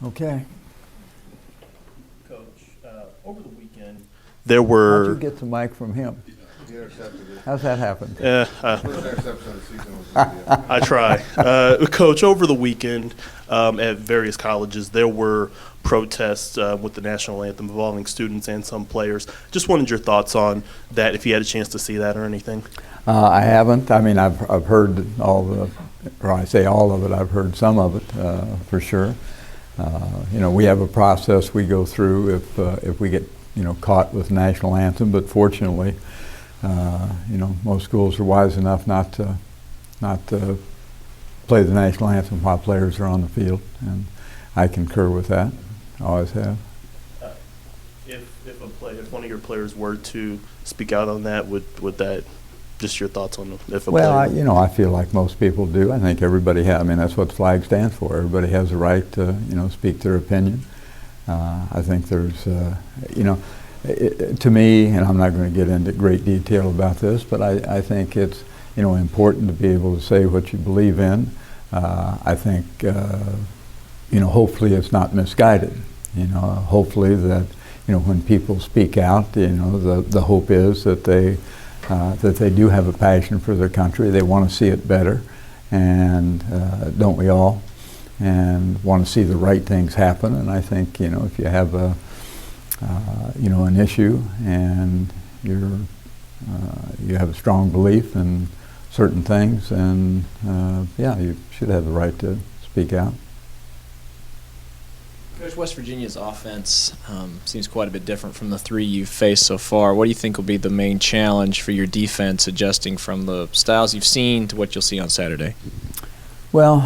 Okay. Coach, over the weekend, there were... How'd you get the mic from him? How's that happen? I try. Coach, over the weekend at various colleges, there were protests with the national anthem involving students and some players. Just wanted your thoughts on that, if you had a chance to see that or anything. I haven't. I mean, I've heard all the, or I say all of it, I've heard some of it for sure. We have a process we go through if we get, caught with national anthem, but fortunately, most schools are wise enough not to play the national anthem while players are on the field, and I concur with that. Always have. If one of your players were to speak out on that, would that, just your thoughts on if a well, player? I feel like most people do. I think everybody has. I mean, that's what the flag stands for. Everybody has a right to, speak their opinion. I think there's, to me, and I'm not going to get into great detail about this, but I think it's, important to be able to say what you believe in. I think, hopefully it's not misguided. Hopefully that, when people speak out, the hope is that they do have a passion for their country. They want to see it better, and don't we all? And want to see the right things happen. And I think, if you have an issue and you have a strong belief in certain things, and you should have the right to speak out. Coach, West Virginia's offense seems quite a bit different from the three you've faced so far. What do you think will be the main challenge for your defense, adjusting from the styles you've seen to what you'll see on Saturday? Well,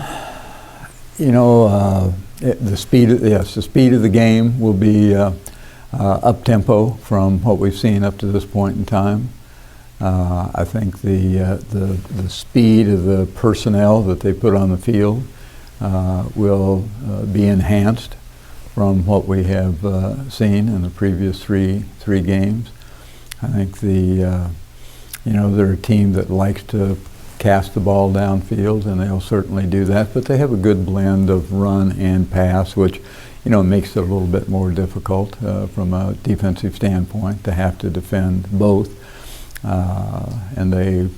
the speed of the game will be up tempo from what we've seen up to this point in time. I think the speed of the personnel that they put on the field will be enhanced from what we have seen in the previous three games. I think they're a team that likes to cast the ball downfield, and they'll certainly do that, but they have a good blend of run and pass, which makes it a little bit more difficult from a defensive standpoint to have to defend both. And they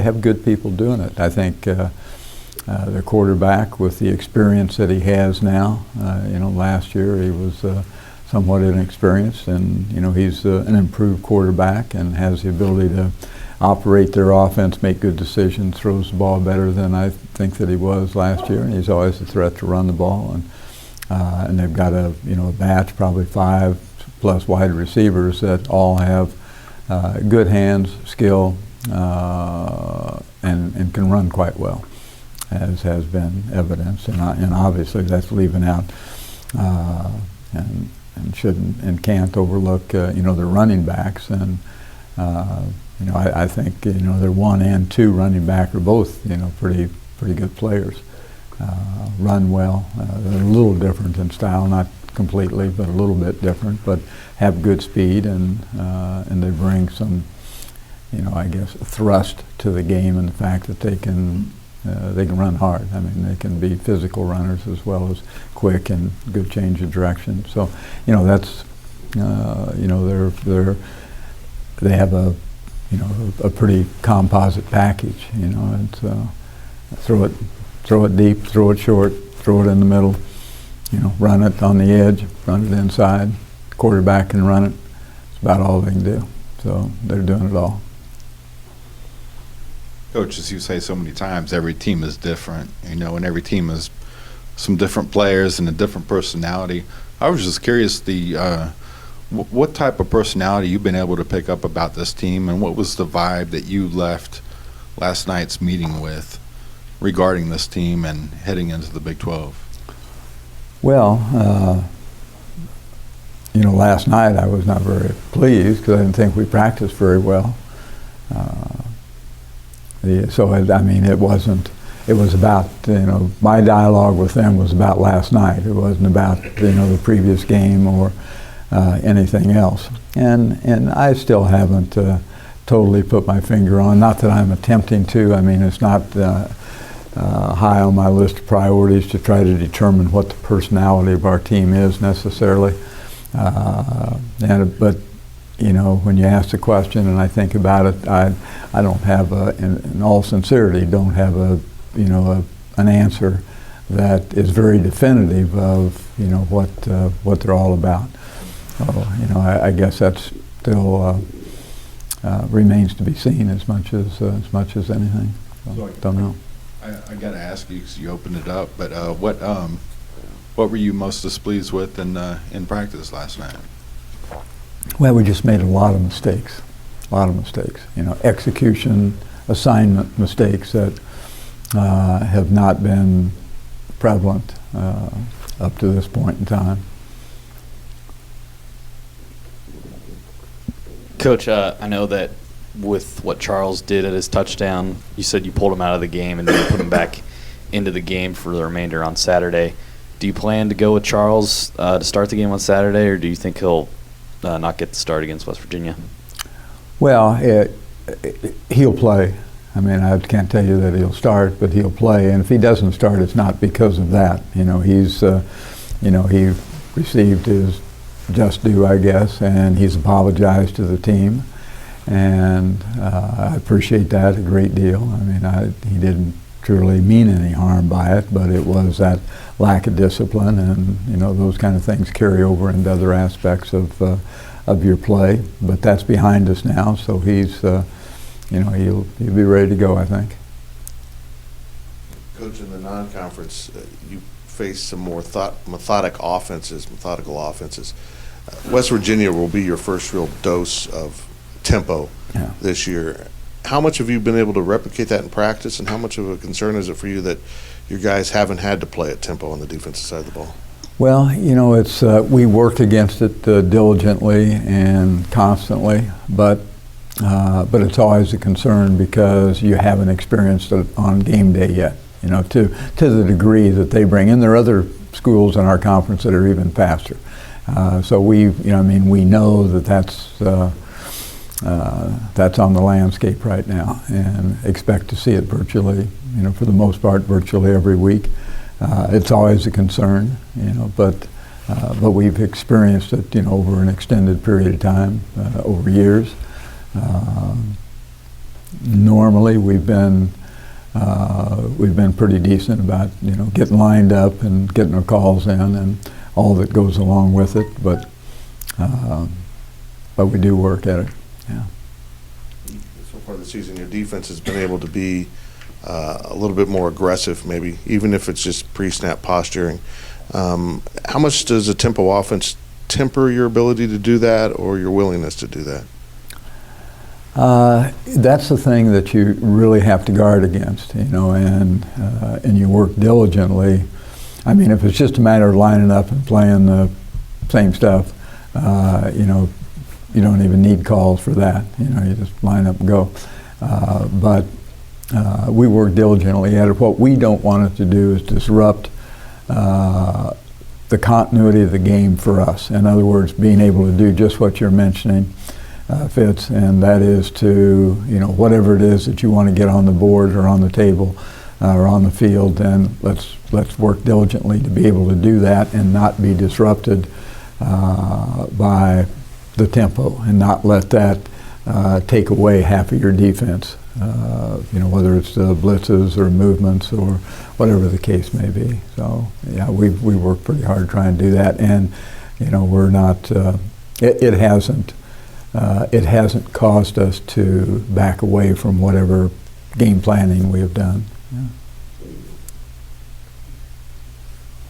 have good people doing it. I think their quarterback, with the experience that he has now, last year he was somewhat inexperienced, and he's an improved quarterback and has the ability to operate their offense, make good decisions, throws the ball better than I think that he was last year, and he's always a threat to run the ball. And they've got a batch, probably 5+ wide receivers that all have good hands, skill, and can run quite well, as has been evidenced. And obviously that's leaving out and shouldn't and can't overlook their running backs. And I think their 1 and 2 running back are both pretty good players. Run well. They're a little different in style, not completely, but a little bit different, but have good speed, and they bring some, thrust to the game, and the fact that they can run hard. I mean, they can be physical runners as well as quick and good change of direction. So, that's they have a pretty composite package. And throw it deep, throw it short, throw it in the middle, run it on the edge, run it inside, quarterback can run it. It's about all they can do. So they're doing it all. Coach, as you say so many times, every team is different, and every team has some different players and a different personality. I was just curious, what type of personality you've been able to pick up about this team, and what was the vibe that you left last night's meeting with regarding this team and heading into the Big 12? Well, last night I was not very pleased because I didn't think we practiced very well. It was about, my dialogue with them was about last night. It wasn't about, the previous game or anything else. And I still haven't totally put my finger on, not that I'm attempting to. I mean, it's not high on my list of priorities to try to determine what the personality of our team is necessarily. But you know, when you ask the question and I think about it, I don't have in all sincerity, don't have an answer that is very definitive of what they're all about. So I guess that's still remains to be seen as much as anything. So, don't know. I got to ask you because you opened it up, but what were you most displeased with in practice last night? Well, we just made a lot of mistakes. Execution, assignment mistakes that have not been prevalent up to this point in time. Coach, I know that with what Charles did at his touchdown, you said you pulled him out of the game and then you put him back into the game for the remainder on Saturday. Do you plan to go with Charles to start the game on Saturday, or do you think he'll not get the start against West Virginia? Well, he'll play. I mean, I can't tell you that he'll start, but he'll play. And if he doesn't start, it's not because of that. He received his just due, I guess, and he's apologized to the team. And I appreciate that a great deal. I mean, he didn't truly mean any harm by it, but it was that lack of discipline, and those kind of things carry over into other aspects of your play. But that's behind us now, so he's he'll be ready to go, I think. Coach, in the non-conference, you face some more methodical offenses. West Virginia will be your first real dose of tempo this year. How much have you been able to replicate that in practice, and how much of a concern is it for you that your guys haven't had to play at tempo on the defensive side of the ball? Well, it's we work against it diligently and constantly, but it's always a concern because you haven't experienced it on game day yet. To the degree that they bring in. There are other schools in our conference that are even faster. So we know that's on the landscape right now, and expect to see it virtually, for the most part, virtually every week. It's always a concern, but we've experienced it, over an extended period of time, over years. Normally, we've been pretty decent about, getting lined up and getting our calls in and all that goes along with it, but we do work at it. Yeah. So far this season, your defense has been able to be a little bit more aggressive, maybe, even if it's just pre-snap posturing. How much does a tempo offense temper your ability to do that, or your willingness to do that? That's the thing that you really have to guard against, and you work diligently. I mean, if it's just a matter of lining up and playing the same stuff, you don't even need calls for that. You just line up and go. But we work diligently at it. What we don't want it to do is disrupt the continuity of the game for us. In other words, being able to do just what you're mentioning, Fitz, and that is to, whatever it is that you want to get on the board or on the table or on the field, then let's work diligently to be able to do that and not be disrupted by the tempo, and not let that take away half of your defense, whether it's the blitzes or movements or whatever the case may be. So, yeah, we work pretty hard trying to do that, and, we're not, it hasn't caused us to back away from whatever game planning we have done. Yeah.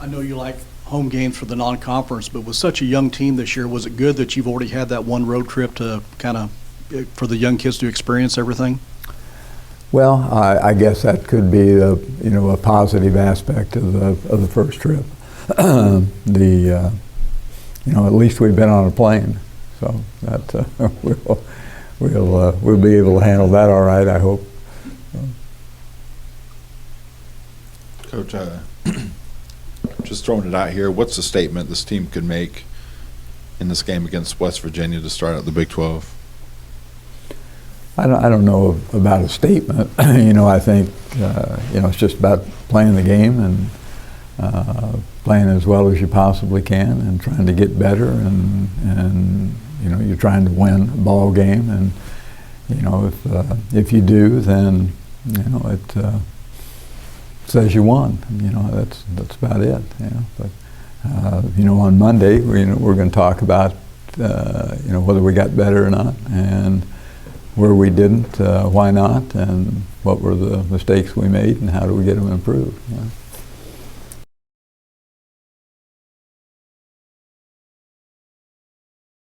I know you like home games for the non-conference, but with such a young team this year, was it good that you've already had that one road trip to kind of, for the young kids to experience everything? Well, I guess that could be a positive aspect of the first trip. At least we've been on a plane, so that we'll be able to handle that all right, I hope. Coach, just throwing it out here, what's the statement this team could make in this game against West Virginia to start out the Big 12? I don't know about a statement. I think it's just about playing the game and playing as well as you possibly can and trying to get better and you're trying to win a ball game, and if you do, then it says you won. That's about it. But on Monday we're going to talk about whether we got better or not, and where we didn't, why not, and what were the mistakes we made, and how do we get them improved.